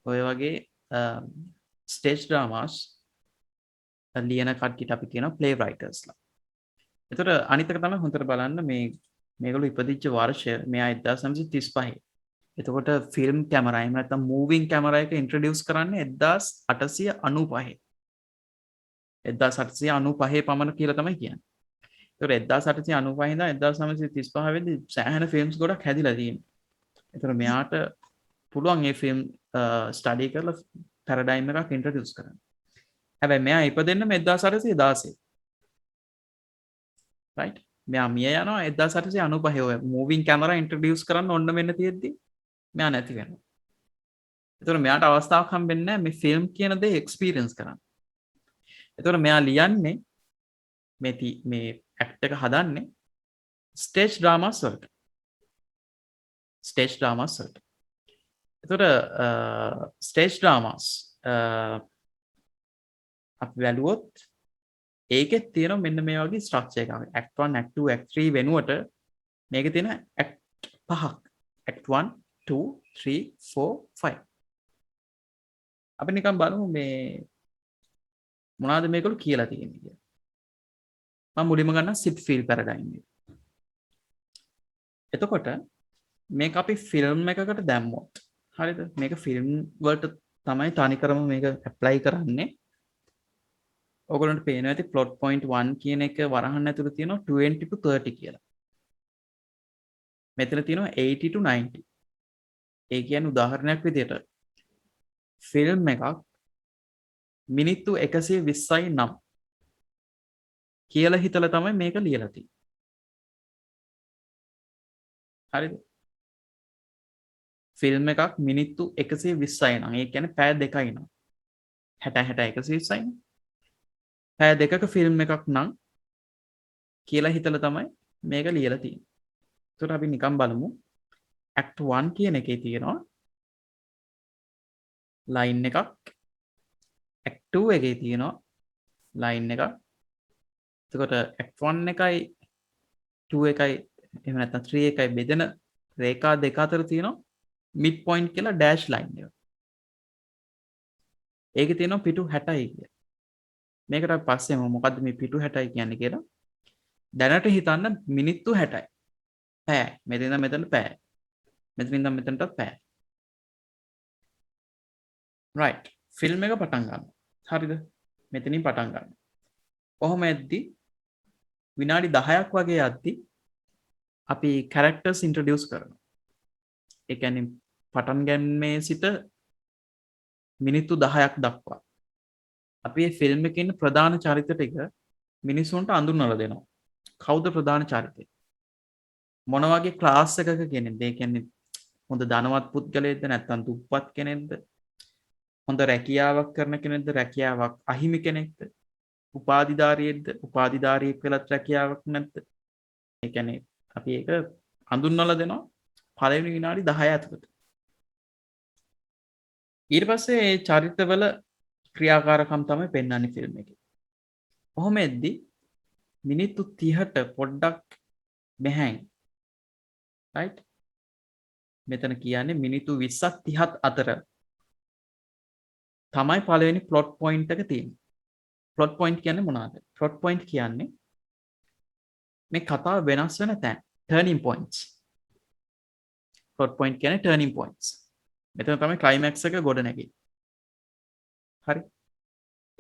ඔය වගේ ස්ටේජ් ඩ්‍රාමාස් ලියන කට්ටියට අපි කියනවා ප්ලේ රයිටර්ස්ලා. එතකොට අනිත් එක තමයි හොඳට බලන්න මේගොල්ලෝ ඉපදිච්ච වර්ෂය මෙයා 1935. එතකොට ෆිල්ම් කැමරා එහෙම නැත්නම් මූවිං කැමරා එක ඉන්ට්‍රොඩියුස් කරන්නේ 1895. 1895 පමණ කියලා තමයි කියන්නේ. ඒතකොට 1895 ඉඳන් 1935 වෙද්දී සෑහෙන ෆිල්ම්ස් ගොඩක් හැදිලා තියෙනවා. ඒතකොට මෙයාට පුළුවන් මේ ෆිල්ම් ස්ටඩි කරලා පැරඩයිම් එකක් ඉන්ට්‍රොඩියුස් කරන්න. හැබැයි මෙයා ඉපදෙන්නම 1816. right මෙයා මිය යනවා 1895 ඔය මූවිං කැමරා ඉන්ට්‍රොඩියුස් කරන්න ඕන්න වෙන්න තියෙද්දි මෙයා නැති වෙනවා. ඒතකොට මෙයාට අවස්ථාවක් හම්බෙන්නේ නැහැ මේ ෆිල්ම් කියන දේ එක්ස්පීරියන්ස් කරන්න. ඒතකොට මෙයා ලියන්නේ මේ ඇක්ට් එක හදන්නේ ස්ටේජ් ඩ්‍රාමාස් වලට. ස්ටේජ් ඩ්‍රාමාස් වලට. ඒතකොට ස්ටේජ් ඩ්‍රාමාස් අපි බැලුවොත් ඒකෙත් තියෙනවා මෙන්න මේ වගේ ස්ට්‍රක්චර් එකක්. act 1 act 2 act 3 වෙනුවට මේකේ තියෙන act පහක්. act 1 2 3 4 5. අපි නිකන් බලමු මේ මොනවද මේගොල්ලෝ කියලා තියෙන්නේ කියලා. මම මුලින්ම ගන්න සිට්ෆීල්ඩ් පැරඩයිම් එක. එතකොට මේක අපි ෆිල්ම් එකකට දැම්මොත් හරිද? මේක ෆිල්ම් වලට තමයි තනිකරම මේක ඇප්ලයි කරන්නේ. ඔයගොල්ලන්ට පේනවා ඇති plot point 1 කියන එක වරහන් ඇතුළේ තියෙනවා 20 to 30 කියලා. මෙතන තියෙනවා 80 to 90. ඒ කියන්නේ උදාහරණයක් විදිහට ෆිල්ම් එකක් මිනිත්තු 120යි නම් කියලා හිතලා තමයි මේක ලියලා තියෙන්නේ. හරිද? ෆිල්ම් එකක් මිනිත්තු 120යි නම් ඒ කියන්නේ පැය දෙකයි නම් 60 120යි නම් පැය දෙකක ෆිල්ම් එකක් නම් කියලා හිතලා තමයි මේක ලියලා තියෙන්නේ. ඒකට අපි නිකන් බලමු act 1 කියන එකේ තියෙනවා line එකක් act 2 එකේ තියෙනවා line එකක්. එතකොට act 1 එකයි 2 එකයි එහෙම නැත්නම් 3 එකයි බෙදෙන රේඛා දෙක අතර තියෙනවා mid point කියලා dash line එක. ඒකේ තියෙනවා පිටු 60යි කියලා. මේකට අපි පස්සේම මොකද්ද මේ පිටු 60යි කියන්නේ කියලා දැනට හිතන්න මිනිත්තු 60යි. පැය. මෙතන ඉඳන් මෙතනට පැය. මෙතන ඉඳන් මෙතනටත් පැය. right. ෆිල්ම් එක පටන් ගන්නවා. හරිද? මෙතනින් පටන් ගන්නවා. කොහොම යද්දි විනාඩි 10ක් වගේ යද්දි අපි characters introduce කරනවා. ඒ කියන්නේ පටන් ගැනීමේ සිට මිනිත්තු 10ක් දක්වා අපි මේ ෆිල්ම් එකේ ඉන්න ප්‍රධාන චරිත ටික මිනිසුන්ට අඳුන්වලා දෙනවා. කවුද ප්‍රධාන චරිතය? මොන වගේ ක්ලාස් එකක කෙනෙක්ද? ඒ කියන්නේ හොඳ ධනවත් පුද්ගලයෙක්ද නැත්නම් දුප්පත් කෙනෙක්ද? හොඳ රැකියාවක් කරන කෙනෙක්ද? රැකියාවක් අහිමි කෙනෙක්ද? උපාධිධාරියෙක්ද? උපාධිධාරියෙක් වෙලත් රැකියාවක් නැද්ද? ඒ කියන්නේ අපි ඒක හඳුන්වලා දෙනවා පළවෙනි විනාඩි 10 ඇතුළත. ඊට පස්සේ මේ චරිතවල ක්‍රියාකාරකම් තමයි පෙන්වන්නේ ෆිල්ම් එකේ. කොහොම එද්දි මිනිත්තු 30ට පොඩ්ඩක් මෙහැන් right මෙතන කියන්නේ මිනිත්තු 20ක් 30ක් අතර තමයි පළවෙනි plot point එක තියෙන්නේ. plot point කියන්නේ මොනවද? plot point කියන්නේ මේ කතාව වෙනස් වෙන තැන් turning points. plot point කියන්නේ turning points. මෙතන තමයි climax එක ගොඩ නැගෙන්නේ. හරි.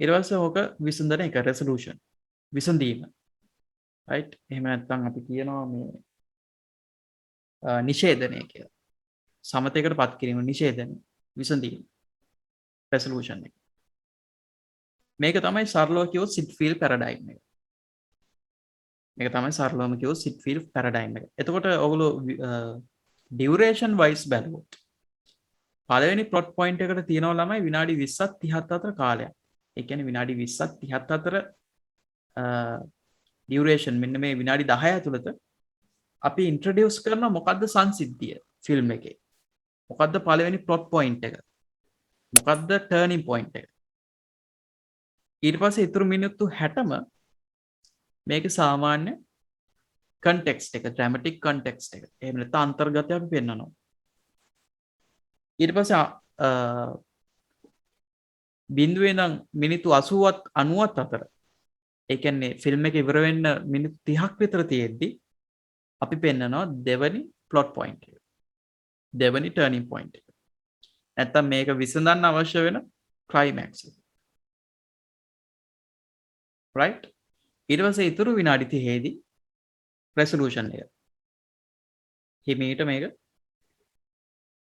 ඊට පස්සේ ඕක විසඳන එක resolution. විසඳීම. right. එහෙම නැත්නම් අපි කියනවා මේ නිෂේධනය කියලා. සමතයකට පත් කිරීම නිෂේධනය. විසඳීම. resolution එක. මේක තමයි සරලව කියවොත් සිට්ෆීල්ඩ් පැරඩයිම් එක. මේක තමයි සරලවම කියවොත් සිට්ෆීල්ඩ් පැරඩයිම් එක. එතකොට ඔයගොල්ලෝ duration wise බැලුවොත් පළවෙනි plot point එකට තියෙනවා ළමයි විනාඩි 20ක් 30ක් අතර කාලයක්. ඒ කියන්නේ විනාඩි 20ක් 30ක් අතර ඩියුරේෂන් මෙන්න මේ විනාඩි 10 ඇතුළත අපි ඉන්ට්‍රොඩියුස් කරන මොකද්ද සංසිද්ධිය ෆිල්ම් එකේ. මොකද්ද පළවෙනි ප්ලොට් පොයින්ට් එක. මොකද්ද ටර්නින් පොයින්ට් එක. ඊට පස්සේ ඉතුරු මිනිත්තු 60ම මේක සාමාන්‍ය කන්ටෙක්ස්ට් එක, ඩ්‍රැමැටික් කන්ටෙක්ස්ට් එක. එහෙම නැත්නම් අන්තර්ගතය අපි පෙන්වනවා. ඊට පස්සේ බිඳුවේ ඉඳන් මිනිත්තු 80ත් 90ත් අතර ඒ කියන්නේ ෆිල්ම් එක ඉවර වෙන්න මිනිත්තු 30ක් විතර තියෙද්දි අපි පෙන්නනවා දෙවනි ප්ලොට් පොයින්ට් එක. දෙවනි ටර්නින් පොයින්ට් එක. නැත්තම් මේක විසඳන්න අවශ්‍ය වෙන ක්ලයිමැක්ස් එක. රයිට්? ඊට පස්සේ ඉතුරු විනාඩි 30 දී රෙසලූෂන් එක. හිමීට මේක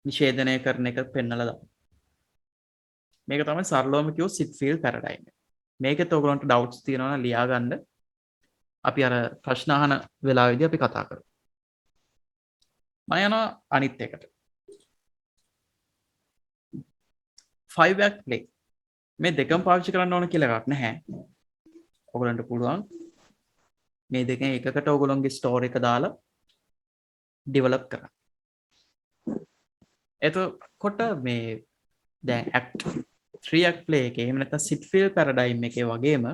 නිෂේධනය කරන එක පෙන්නලා දානවා. මේක තමයි සරලවම කිව්වොත් සිට් ෆීල් පැරඩයිම් එක. මේකෙත් ඔයගොල්ලන්ට ඩවුට්ස් තියෙනවා නම් ලියා ගන්න. අපි අර ප්‍රශ්න අහන වෙලාවේදී අපි කතා කරමු. මම යනවා අනිත් එකට. 5 act play. මේ දෙකම පාවිච්චි කරන්න ඕන කියලා එකක් නැහැ. ඔයගොල්ලන්ට පුළුවන් මේ දෙකෙන් එකකට ඔයගොල්ලන්ගේ ස්ටෝරි එක දාලා ඩෙවලොප් කරන්න. එතකොට මේ දැන් act 3 act play එකේ එහෙම නැත්නම් sit feel paradigm එකේ වගේම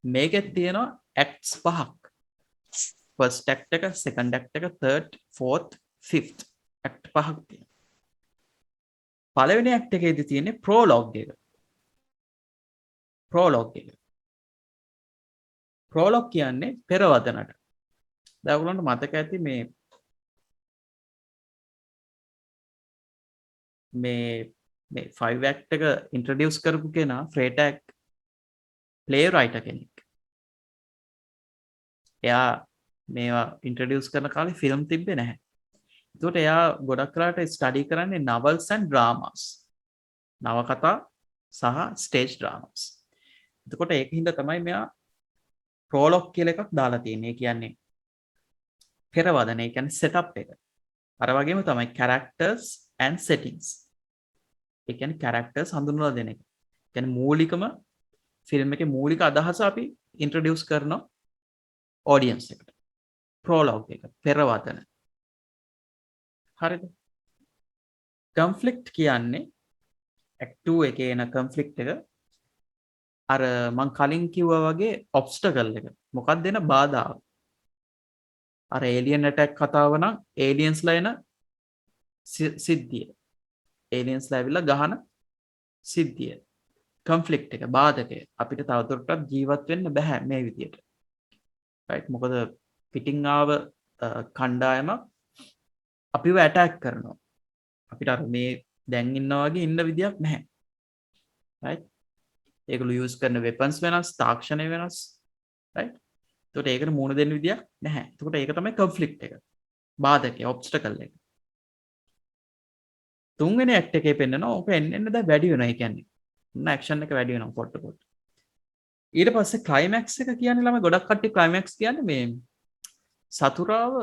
මේකෙත් තියෙනවා acts පහක්. first act එක, second act එක, third, fourth, fifth act පහක් තියෙනවා. පළවෙනි act එකේදී තියෙන්නේ prologue එක. prologue එක. prologue කියන්නේ පෙරවදනට. දැන් ඔයගොල්ලන්ට මතක ඇති මේ 5 act එක ඉන්ට්‍රොඩියුස් කරපු කෙනා ෆ්‍රේටැග් ප්ලේ රයිටර් කෙනෙක්. එයා මේවා ඉන්ට්‍රොඩියුස් කරන කාලේ ෆිල්ම් තිබ්බේ නැහැ. ඒකට එයා ගොඩක් කරාට ස්ටඩි කරන්නේ novels and dramas. නවකතා සහ ස්ටේජ් ඩ්‍රාමාස්. එතකොට ඒකින්ද තමයි මෙයා ප්‍රෝලොග් කියලා එකක් දාලා තියෙන්නේ. ඒ කියන්නේ පෙරවදන, ඒ කියන්නේ සෙටප් එක. අර වගේම තමයි characters and settings. ඒ කියන්නේ characters හඳුන්වලා දෙන එක. ඒ කියන්නේ මූලිකම ෆිල්ම් එකේ මූලික අදහස අපි ඉන්ට්‍රොඩියුස් කරනවා ඔඩියන්ස් එකට. ප්‍රෝලොග් එක, පෙරවදන. හරිද? කන්ෆ්ලික්ට් කියන්නේ act 2 එකේ එන කන්ෆ්ලික්ට් එක අර මං කලින් කිව්වා වගේ ඔබ්ස්ටකල් එක. මොකක්ද එන බාධාව? අර ඒලියන් ඇටැක් කතාව නම් ඒලියන්ස්ලා එන සිද්ධිය. ඒලියන්ස්ලා ඇවිල්ලා ගහන සිද්ධිය. කන්ෆ්ලික්ට් එක, බාධකය. අපිට තවදුරටත් ජීවත් වෙන්න බෑ මේ විදියට. රයිට්? මොකද පිටින් ආව කණ්ඩායම අපිව ඇටැක් කරනවා. අපිට අර මේ දැන් ඉන්නා වගේ ඉන්න විදියක් නැහැ. රයිට්? ඒගොල්ලෝ යූස් කරන වෙපන්ස් වෙනස්, තාක්ෂණය වෙනස්. රයිට්? එතකොට ඒකට මුහුණ දෙන්න විදියක් නැහැ. එතකොට ඒක තමයි කන්ෆ්ලික්ට් එක. බාධකය, ඔබ්ස්ටකල් එක. තුන්වෙනි ඇක්ට් එකේ පෙන්නනවා ඕක එන්න දැන් වැඩි වෙනවා. ඒ කියන්නේ ඇක්ෂන් එක වැඩි වෙනවා පොට්ට පොට්ට. ඊට පස්සේ ක්ලයිමැක්ස් එක කියන්නේ ළමයි ගොඩක් කට්ටිය ක්ලයිමැක්ස් කියන්නේ මේ සතුරාව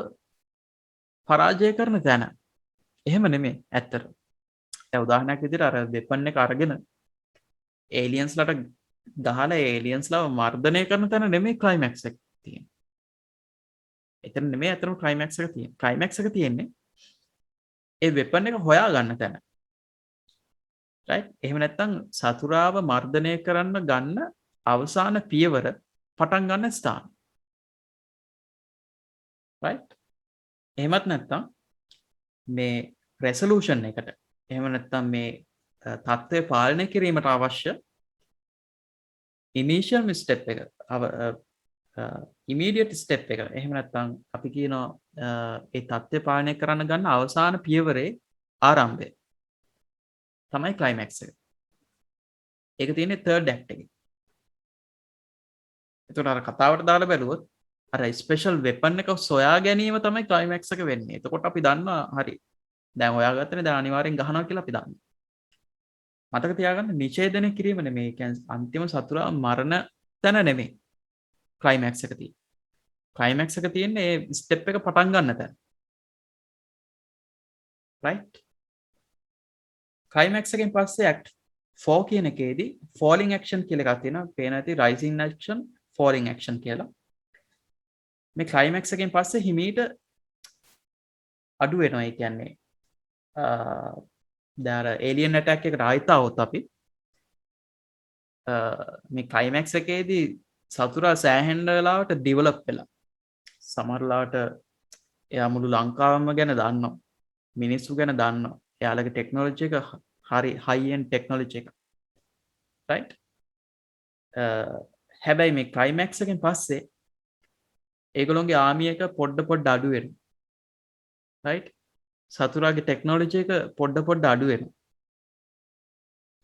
පරාජය කරන තැන. එහෙම නෙමෙයි ඇත්තට. දැන් උදාහරණයක් විදිහට අර වෙපන් එක අරගෙන ඒලියන්ස්ලට ගහලා ඒලියන්ස්ලව මර්ධනය කරන තැන නෙමෙයි ක්ලයිමැක්ස් එක තියෙන්නේ. එතන නෙමෙයි අතන ක්ලයිමැක්ස් එක තියෙන්නේ. ක්ලයිමැක්ස් එක තියෙන්නේ ඒ වෙපන් එක හොයා ගන්න තැන. රයිට්? එහෙම නැත්නම් සතුරාව මර්ධනය කරන්න ගන්න අවසාන පියවර පටන් ගන්න ස්ථාන. රයිට්? එහෙමත් නැත්නම් මේ රෙසලූෂන් එකට එහෙම නැත්නම් මේ තත්ත්වය පාලනය කිරීමට අවශ්‍ය ඉනිෂියල් ස්ටෙප් එක ඉමීඩියට් ස්ටෙප් එක එහෙම නැත්නම් අපි කියනවා ඒ තත්ත්වය පාලනය කරන්න ගන්න අවසාන පියවරේ ආරම්භය තමයි ක්ලයිමැක්ස් එක. ඒක තියෙන්නේ තර්ඩ් ඇක්ට් එකේ. එතකොට අර කතාවට දාලා බැලුවොත් අර ස්පෙෂල් වෙපන් එක සොයා ගැනීම තමයි ක්ලයිමැක්ස් එක වෙන්නේ. එතකොට අපි දන්නවා හරි. දැන් හොයාගත්තනේ දැන් අනිවාර්යෙන් ගහනවා කියලා අපි දන්නවා. මතක තියාගන්න නිෂේධනය කිරීම නෙමෙයි. ඒ කියන්නේ අන්තිම සතුරා මරණ තැන නෙමෙයි. ක්ලයිමැක්ස් එක තියෙන්නේ. ක්ලයිමැක්ස් එක තියෙන්නේ ඒ ස්ටෙප් එක පටන් ගන්න තැන. රයිට්? ක්ලයිමැක්ස් එකෙන් පස්සේ ඇක්ට් ෆෝ කියන එකේදී ෆෝලිං ඇක්ෂන් කියලා එකක් තියෙනවා. පේන ඇති රයිසින් ඇක්ෂන්, ෆෝලිං ඇක්ෂන් කියලා. මේ ක්ලයිමැක්ස් එකෙන් පස්සේ හිමීට අඩු වෙනවා. ඒ කියන්නේ දැන් අර ඒලියන් ඇටැක් එකට ආයිත් આવොත් අපි මේ ක්ලයිමැක්ස් එකේදී සතුරා සෑහෙන වෙලාවට ඩිවලොප් වෙලා සමහරලාට එයා මුළු ලංකාවම ගැන දන්නවා. මිනිස්සු ගැන දන්නවා. එයාලගේ ටෙක්නොලොජි එක හරි හයි එන්ඩ් ටෙක්නොලොජි එක. රයිට්? හැබැයි මේ ක්ලයිමැක්ස් එකෙන් පස්සේ ඒගොල්ලොන්ගේ ආර්මි එක පොඩ අඩු වෙනවා. රයිට්? සතුරාගේ ටෙක්නොලොජි එක පොඩ අඩු වෙනවා.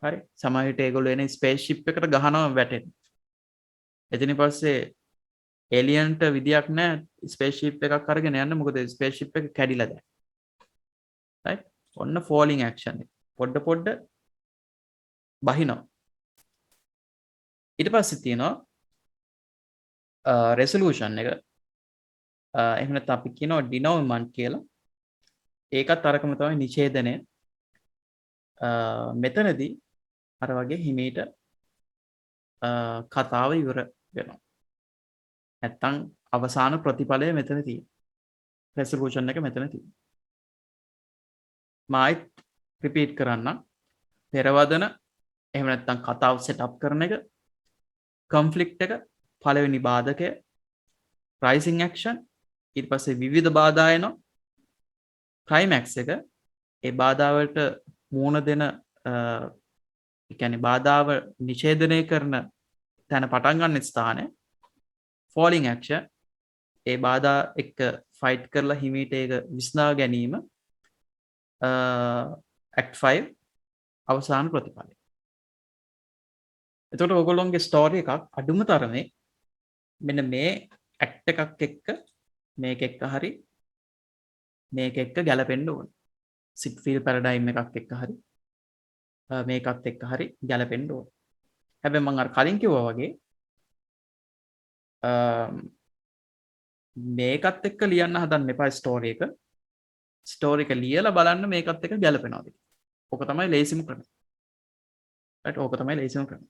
හරි? සමහර විට ඒගොල්ලෝ එන ස්පේස් ෂිප් එකට ගහනවා වැටෙනවා. එතන පස්සේ එලියන්ට විදියක් නැහැ ස්පේස් ෂිප් එකක් අරගෙන යන්න. මොකද ස්පේස් ෂිප් එක කැඩිලා දැන්. රයිට්? ඔන්න ෆෝලිං ඇක්ෂන් එක. පොඩ බහිනවා. ඊට පස්සේ තියෙනවා රෙසලූෂන් එක. එහෙම නැත්නම් අපි කියනවා ඩිනෝමන්ට් කියලා. ඒකත් අරකම තමයි නිෂේධනය. මෙතනදී අර වගේ හිමීට කතාව ඉවර වෙනවා. නැත්තම් අවසාන ප්‍රතිඵලය මෙතන තියෙනවා. රෙසලූෂන් එක මෙතන තියෙනවා. මායිත් රිපීට් කරන්න. පෙරවදන එහෙම නැත්තම් කතාව සෙට් අප් කරන එක, කොන්ෆ්ලික්ට් එක, පළවෙනි බාධකය, රයිසින් ඇක්ෂන්, ඊට පස්සේ විවිධ බාධා එනවා. ක්ලයිමැක්ස් එක ඒ බාධාවලට මුහුණ දෙන ඒ කියන්නේ බාධාව නිෂේධනය කරන තැන පටන් ගන්න ස්ථානය ෆෝලිං ඇක්ෂන්. ඒ බාධා එක්ක ෆයිට් කරලා හිමීට ඒක විසඳා ගැනීම ඇක්ට් 5 අවසාන ප්‍රතිඵලය. එතකොට ඔයගොල්ලෝගේ ස්ටෝරි එකක් අඩුම තරමේ මෙන්න මේ ඇක්ට් එකක් එක්ක මේක එක්ක හරි මේක එක්ක ගැලපෙන්න ඕන. සිට්ෆීල්ඩ් පැරඩයිම් එකක් එක්ක හරි මේකත් එක්ක හරි ගැලපෙන්න ඕන. හැබැයි මම අර කලින් කිව්වා වගේ මේකත් එක්ක ලියන්න හදන්න එපා ස්ටෝරි එක. ස්ටෝරි එක ලියලා බලන්න මේකත් එක්ක ගැලපෙනවද. ඕක තමයි ලේසිම ක්‍රමය. රයිට්? ඕක තමයි ලේසිම ක්‍රමය.